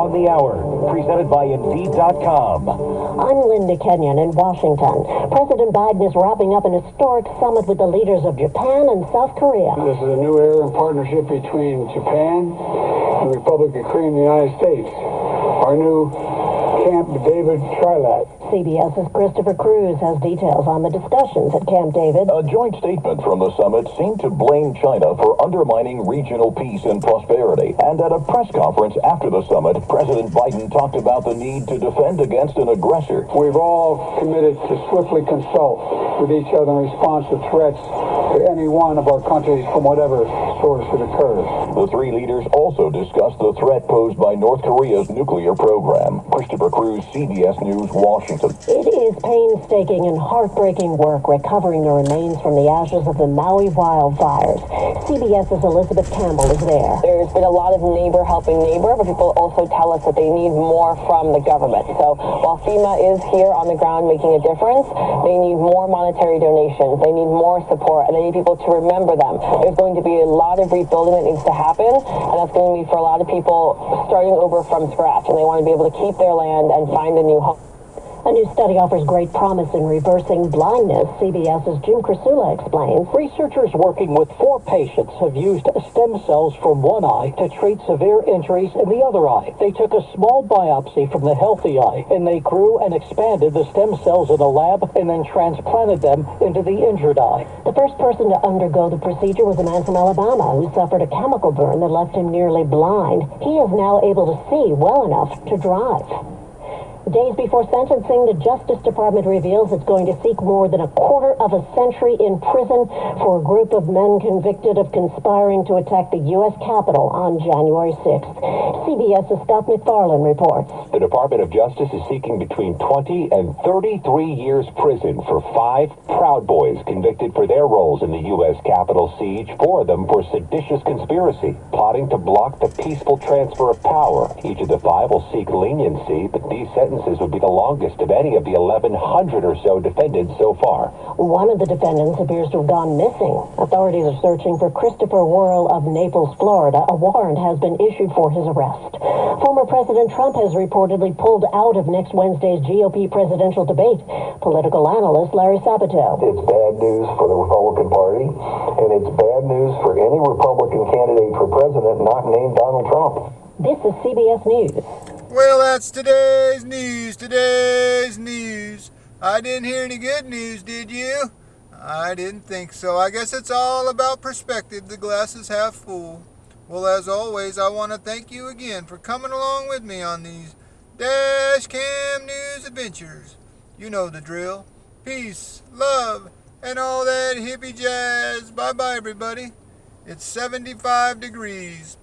on the Hour, presented by Indeed.com. I'm Linda Kenyon in Washington. President Biden is wrapping up an historic summit with the leaders of Japan and South Korea. This is a new era in partnership between Japan and the Republic of Korea and the United States. Our new Camp David trilat. CBS's Christopher Cruz has details on the discussions at Camp David. A joint statement from the summit seemed to blame China for undermining regional peace and prosperity. And at a press conference after the summit, President Biden talked about the need to defend against an aggressor. We've all committed to swiftly consult with each other in response to threats to any one of our countries from whatever source it occurs. The three leaders also discussed the threat posed by North Korea's nuclear program. Christopher Cruz, CBS News, Washington. It is painstaking and heartbreaking work recovering the remains from the ashes of the Maui wildfires. CBS's Elizabeth Campbell is there. There's been a lot of neighbor helping neighbor, but people also tell us that they need more from the government. So while FEMA is here on the ground making a difference, they need more monetary donations. They need more support, and they need people to remember them. There's going to be a lot of rebuilding that needs to happen, and that's going to be for a lot of people starting over from scratch, and they want to be able to keep their land and find a new home. A new study offers great promise in reversing blindness. CBS's Jim Krasula explains. Researchers working with 4 patients have used stem cells from one eye to treat severe injuries in the other eye. They took a small biopsy from the healthy eye, and they grew and expanded the stem cells in a lab and then transplanted them into the injured eye. The first person to undergo the procedure was a man from Alabama who suffered a chemical burn that left him nearly blind. He is now able to see well enough to drive. Days before sentencing, the Justice Department reveals it's going to seek more than a quarter of a century in prison for a group of men convicted of conspiring to attack the U.S. Capitol on January 6th. CBS's Scott McFarland reports. The Department of Justice is seeking between 20 and 33 years prison for 5 Proud Boys convicted for their roles in the U.S. Capitol siege, 4 of them for seditious conspiracy, plotting to block the peaceful transfer of power. Each of the 5 will seek leniency, but these sentences would be the longest of any of the 1,100 or so defendants so far. One of the defendants appears to have gone missing. Authorities are searching for Christopher Worrell of Naples, Florida. A warrant has been issued for his arrest. Former President Trump has reportedly pulled out of next Wednesday's GOP presidential debate. Political analyst Larry Sabato. It's bad news for the Republican Party, and it's bad news for any Republican candidate for president not named Donald Trump. This is CBS News. Well, that's today's news. I didn't hear any good news, did you? I didn't think so. I guess it's all about perspective. The glass is half full. Well, as always, I want to thank you again for coming along with me on these Dash Cam News adventures. You know the drill. Peace, love, and all that hippie jazz. Bye-bye, everybody. It's 75 degrees.